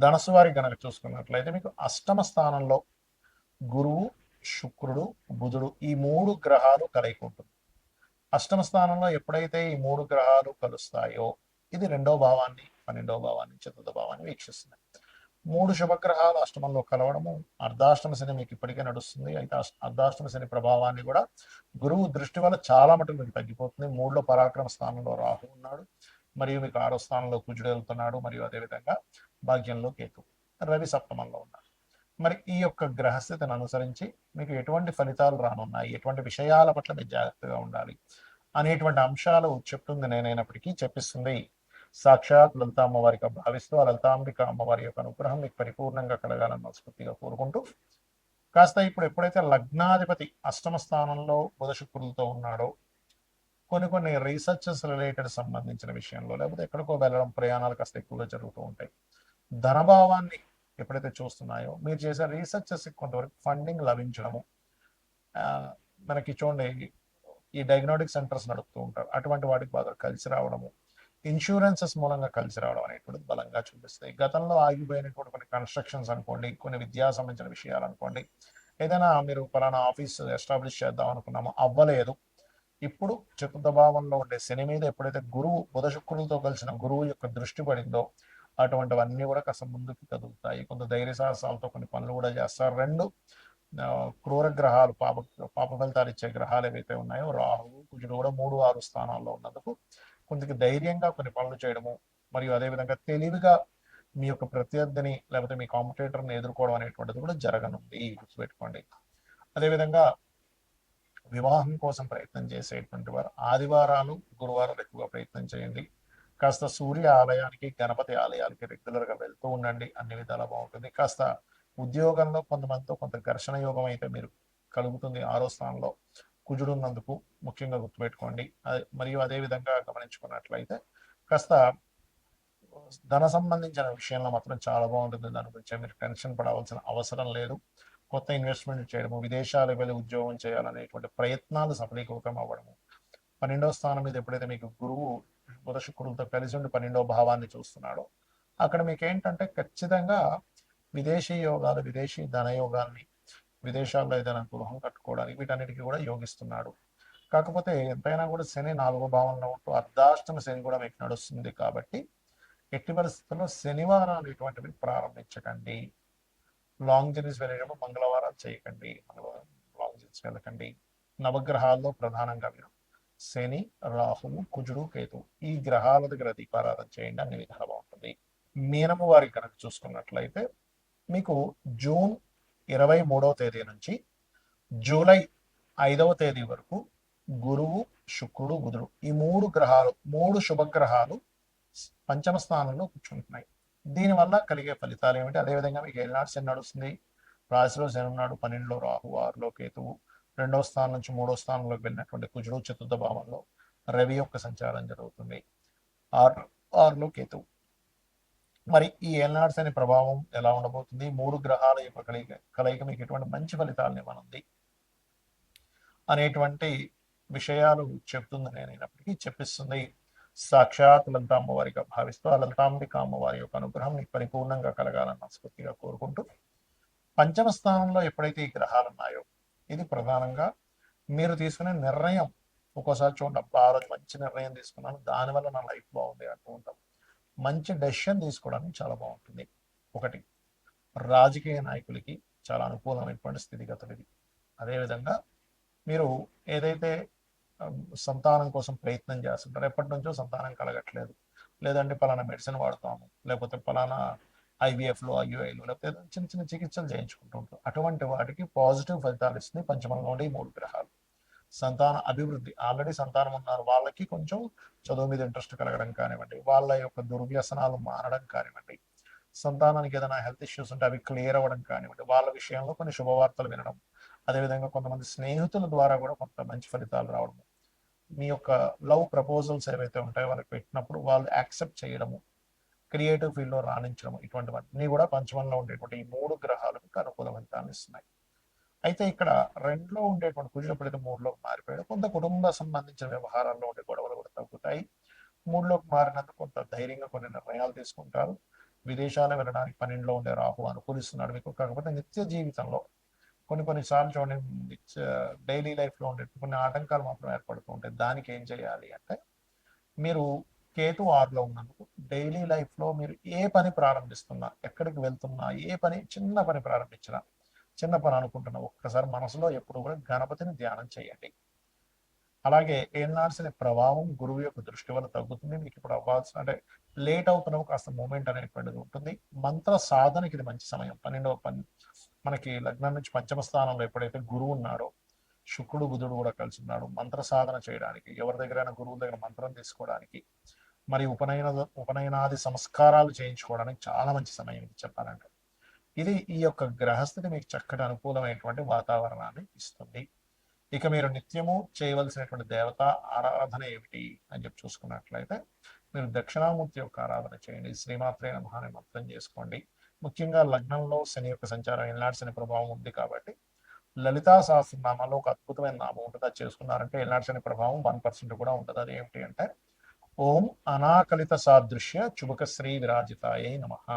ధనస్సు వారి కనుక చూసుకున్నట్లయితే మీకు అష్టమ స్థానంలో గురువు, శుక్రుడు, బుధుడు ఈ మూడు గ్రహాలు కలయిక ఉంటుంది. అష్టమ స్థానంలో ఎప్పుడైతే ఈ మూడు గ్రహాలు కలుస్తాయో ఇది రెండో భావాన్ని, 12వ భావాన్ని, చతుర్థ భావాన్ని వీక్షిస్తుంది. మూడు శుభగ్రహాలు అష్టమంలో కలవడము, అర్ధాష్టమ శని మీకు ఇప్పటికే నడుస్తుంది. అయితే అర్ధాష్టమ శని ప్రభావాన్ని కూడా గురువు దృష్టి వల్ల చాలా మటుకు మీకు తగ్గిపోతుంది. మూడులో పరాక్రమ స్థానంలో రాహు ఉన్నాడు, మరియు మీకు 6వ స్థానంలో కుజుడు వెళ్తున్నాడు, మరియు అదేవిధంగా భాగ్యంలో కేతు, రవి సప్తమంలో ఉన్నాడు. మరి ఈ యొక్క గ్రహస్థితిని అనుసరించి మీకు ఎటువంటి ఫలితాలు రానున్నాయి, ఎటువంటి విషయాల పట్ల మీరు జాగ్రత్తగా ఉండాలి అనేటువంటి అంశాలు చెప్తుంది నేనైనప్పటికీ చెప్పిస్తుంది సాక్షాత్ లలిత అమ్మవారిగా భావిస్తూ ఆ లలితాంబిక అమ్మవారి యొక్క అనుగ్రహం మీకు పరిపూర్ణంగా కలగాలని మనస్ఫూర్తిగా కోరుకుంటూ, కాస్త ఇప్పుడు ఎప్పుడైతే లగ్నాధిపతి అష్టమ స్థానంలో బుధ శుక్రులతో ఉన్నాడో కొన్ని రీసెర్చెస్ రిలేటెడ్ సంబంధించిన విషయంలో, లేకపోతే ఎక్కడికో వెళ్ళడం, ప్రయాణాలు కాస్త ఎక్కువగా జరుగుతూ ఉంటాయి. ధనభావాన్ని ఎప్పుడైతే చూస్తున్నాయో మీరు చేసే రీసెర్చెస్ కొంతవరకు ఫండింగ్ లభించడము, మనకి చూడండి ఈ డయాగ్నోటిక్ సెంటర్స్ నడుపుతూ ఉంటారు, అటువంటి వాటికి బాగా కలిసి రావడము, ఇన్సూరెన్సెస్ మూలంగా కలిసి రావడం అనేటువంటిది బలంగా చూపిస్తాయి. గతంలో ఆగిపోయినటువంటి కొన్ని కన్స్ట్రక్షన్స్ అనుకోండి, కొన్ని విద్యా సంబంధించిన విషయాలు అనుకోండి, ఏదైనా మీరు పలానా ఆఫీస్ ఎస్టాబ్లిష్ చేద్దాం అనుకున్నామో అవ్వలేదు, ఇప్పుడు చతుర్థ భావంలో ఉండే శని మీద ఎప్పుడైతే గురువు బుధ శుక్రులతో కలిసిన గురువు యొక్క దృష్టి పడిందో అటువంటివన్నీ కూడా కాస్త ముందుకు కదులుతాయి. కొంత ధైర్య సాహసాలతో కొన్ని పనులు కూడా చేస్తారు. రెండు క్రూర గ్రహాలు, పాప ఫలితాలు ఇచ్చే గ్రహాలు ఏవైతే ఉన్నాయో రాహువు, కుజుడు కూడా 3, 6 స్థానాల్లో ఉన్నందుకు కొంత ధైర్యంగా కొన్ని పనులు చేయడము, మరియు అదేవిధంగా తెలివిగా మీ యొక్క ప్రత్యర్థిని లేకపోతే మీ కాంపిటేటర్ని ఎదుర్కోవడం అనేటువంటిది కూడా జరగనుంది, గుర్తుపెట్టుకోండి. అదేవిధంగా వివాహం కోసం ప్రయత్నం చేసేటువంటి వారు ఆదివారాలు, గురువారాలు ఎక్కువగా ప్రయత్నం చేయండి. కాస్త సూర్య ఆలయానికి, గణపతి ఆలయాలకి రెగ్యులర్గా వెళ్తూ ఉండండి, అన్ని విధాలా బాగుంటుంది. కాస్త ఉద్యోగంలో కొంతమందితో కొంత ఘర్షణ యోగం అయితే మీరు కలుగుతుంది 6వ స్థానంలో కుజుడు ఉన్నందుకు, ముఖ్యంగా గుర్తుపెట్టుకోండి. మరియు అదేవిధంగా గమనించుకున్నట్లయితే కాస్త ధన సంబంధించిన విషయంలో మాత్రం చాలా బాగుంటుంది. దాని గురించి మీరు టెన్షన్ పడవలసిన అవసరం లేదు. కొత్త ఇన్వెస్ట్మెంట్ చేయడము, విదేశాలకు వెళ్ళి ఉద్యోగం చేయాలనేటువంటి ప్రయత్నాలు సఫలీకృతం అవ్వడము, 12వ స్థానం మీద ఎప్పుడైతే మీకు గురువు బుధ శుక్రులతో కలిసి ఉండి 12వ భావాన్ని చూస్తున్నాడో అక్కడ మీకు ఏంటంటే ఖచ్చితంగా విదేశీ యోగాలు, విదేశీ ధన యోగాల్ని, విదేశాల్లో ఏదైనా గృహం కట్టుకోవడానికి వీటన్నిటికీ కూడా యోగిస్తున్నాడు. కాకపోతే ఎంతైనా కూడా శని 4వ భావంలో ఉంటూ అర్ధాష్టమ శని కూడా మీకు నడుస్తుంది కాబట్టి ఎట్టి పరిస్థితుల్లో శనివారాలు ఇటువంటివి ప్రారంభించకండి. లాంగ్ జర్నీస్ వెళ్ళేటప్పుడు మంగళవారాలు చేయకండి, మంగళవారం లాంగ్ జర్నీస్ వెళ్ళకండి. నవగ్రహాల్లో ప్రధానంగా మీరు శని, రాహువు, కుజుడు, కేతు ఈ గ్రహాల దగ్గర దీపారాధన చేయండి, అన్ని విధాలు బాగుంటుంది. మీనము వారికి కనుక చూసుకున్నట్లయితే మీకు జూన్ 23వ తేదీ నుంచి జూలై 5వ తేదీ వరకు గురువు, శుక్రుడు, బుధుడు ఈ మూడు గ్రహాలు, మూడు శుభగ్రహాలు పంచమ స్థానంలో కూర్చుంటున్నాయి. దీనివల్ల కలిగే ఫలితాలు ఏమిటి? అదేవిధంగా మీకు ఏనాడు శని నడుస్తుంది, రాశిలో శని ఉన్నాడు, 12లో రాహు, 6లో కేతువు, 2వ స్థానం నుంచి 3వ స్థానంలోకి వెళ్ళినటువంటి కుజుడు, చతుర్థ భావంలో రవి యొక్క సంచారం జరుగుతుంది, 6లో కేతువు. మరి ఈ ఏనాడు శని ప్రభావం ఎలా ఉండబోతుంది? మూడు గ్రహాల యొక్క కలయిక మీకు ఎటువంటి మంచి ఫలితాలను ఇవ్వనుంది అనేటువంటి విషయాలు చెప్తుంది నేనైనప్పటికీ చెప్పిస్తుంది సాక్షాత్ లలిత అమ్మవారిగా భావిస్తూ ఆ లలితాంబిక అమ్మవారి యొక్క అనుగ్రహం మీకు పరిపూర్ణంగా కలగాలని మనస్ఫూర్తిగా కోరుకుంటూ, పంచమ స్థానంలో ఎప్పుడైతే ఈ గ్రహాలు ఉన్నాయో ఇది ప్రధానంగా మీరు తీసుకునే నిర్ణయం. ఒక్కోసారి చూడండి, అబ్బా ఆ రోజు మంచి నిర్ణయం తీసుకున్నాను, దానివల్ల నా లైఫ్ బాగుంది అంటూ ఉంటాం. మంచి డెసిషన్ తీసుకోవడానికి చాలా బాగుంటుంది. ఒకటి, రాజకీయ నాయకులకి చాలా అనుకూలమైనటువంటి స్థితిగతులు ఇది. అదేవిధంగా మీరు ఏదైతే సంతానం కోసం ప్రయత్నం చేస్తుంటారు, ఎప్పటి నుంచో సంతానం కలగట్లేదు, లేదంటే పలానా మెడిసిన్ వాడుతాము, లేకపోతే పలానా ఐవీఎఫ్లో, ఐయుఐలో, లేకపోతే చిన్న చిన్న చికిత్సలు చేయించుకుంటూ ఉంటారు, అటువంటి వాటికి పాజిటివ్ ఫలితాలు ఇస్తుంది పంచమంలో ఉండే 3 గ్రహాలు. సంతాన అభివృద్ధి, ఆల్రెడీ సంతానం ఉన్నారు వాళ్ళకి కొంచెం చదువు మీద ఇంట్రెస్ట్ కలగడం కానివ్వండి, వాళ్ళ యొక్క దుర్వ్యసనాలు మారడం కానివ్వండి, సంతానానికి ఏదైనా హెల్త్ ఇష్యూస్ ఉంటే అవి క్లియర్ అవ్వడం కానివ్వండి, వాళ్ళ విషయంలో కొన్ని శుభవార్తలు వినడం, అదేవిధంగా కొంతమంది స్నేహితుల ద్వారా కూడా కొంత మంచి ఫలితాలు రావడం, మీ యొక్క లవ్ ప్రపోజల్స్ ఏవైతే ఉంటాయో వాళ్ళకి పెట్టినప్పుడు వాళ్ళు యాక్సెప్ట్ చేయడము, క్రియేటివ్ ఫీల్డ్లో రాణించడం, ఇటువంటివన్నీ కూడా పంచమంలో ఉండేటువంటి ఈ 3 గ్రహాలు మీకు అనుకూల ఫలితాన్ని ఇస్తున్నాయి. అయితే ఇక్కడ 2లో ఉండేటువంటి కుజుడు ఎప్పుడైతే 3లోకి మారిపోయాడో కొంత కుటుంబ సంబంధించిన వ్యవహారాల్లో ఉండే గొడవలు కూడా తగ్గుతాయి. 3లోకి మారినందుకు కొంత ధైర్యంగా కొన్ని నిర్ణయాలు తీసుకుంటారు. విదేశాలు వెళ్ళడానికి 12లో ఉండే రాహు అనుకూలిస్తున్నాడు మీకు. కాకపోతే నిత్య జీవితంలో కొన్నిసార్లు చూడండి, డైలీ లైఫ్లో ఉండే కొన్ని ఆటంకాలు మాత్రం ఏర్పడుతూ ఉంటాయి. దానికి ఏం చేయాలి అంటే, మీరు కేతు 6లో ఉన్నందుకు డైలీ లైఫ్లో మీరు ఏ పని ప్రారంభిస్తున్నా, ఎక్కడికి వెళ్తున్నా, ఏ పని చిన్న పని ప్రారంభించినా, చిన్న పని అనుకుంటున్నా, ఒక్కసారి మనసులో ఎప్పుడు కూడా గణపతిని ధ్యానం చేయండి. అలాగే ఏళ్ళనాల్సిన ప్రభావం గురువు యొక్క దృష్టి వల్ల తగ్గుతుంది. మీకు ఇప్పుడు అవ్వాల్సిన అంటే లేట్ అవుతున్న కాస్త మూమెంట్ అనేటువంటిది ఉంటుంది. మంత్ర సాధనకి ఇది మంచి సమయం. 12వ మనకి లగ్నం నుంచి పంచమ స్థానంలో ఎప్పుడైతే గురువు ఉన్నాడో, శుక్రుడు బుధుడు కూడా కలిసి ఉన్నాడు. మంత్ర సాధన చేయడానికి, ఎవరి దగ్గరైనా గురువు దగ్గర మంత్రం తీసుకోవడానికి, మరి ఉపనయనాది సంస్కారాలు చేయించుకోవడానికి చాలా మంచి సమయం ఇది చెప్పాలంటే. ఇది ఈ యొక్క గ్రహస్థితి మీకు చక్కటి అనుకూలమైనటువంటి వాతావరణాన్ని ఇస్తుంది. ఇక మీరు నిత్యము చేయవలసినటువంటి దేవత ఆరాధన ఏమిటి అని చెప్పి చూసుకున్నట్లయితే, మీరు దక్షిణామూర్తి యొక్క ఆరాధన చేయండి. శ్రీమాత్రే నమః అని మంత్రం చేసుకోండి. ముఖ్యంగా లగ్నంలో శని యొక్క సంచారం, ఎల్నాటి శని ప్రభావం ఉంది కాబట్టి లలితా సహస్రనామాలో ఒక అద్భుతమైన నామం ఉంటుంది. అది చేసుకున్నారంటే ఎల్నాటి శని ప్రభావం 1% కూడా ఉంటుంది. అది ఏమిటి అంటే, ఓం అనాకలిత సాదృశ్య చుబక శ్రీ విరాజితాయై నమః.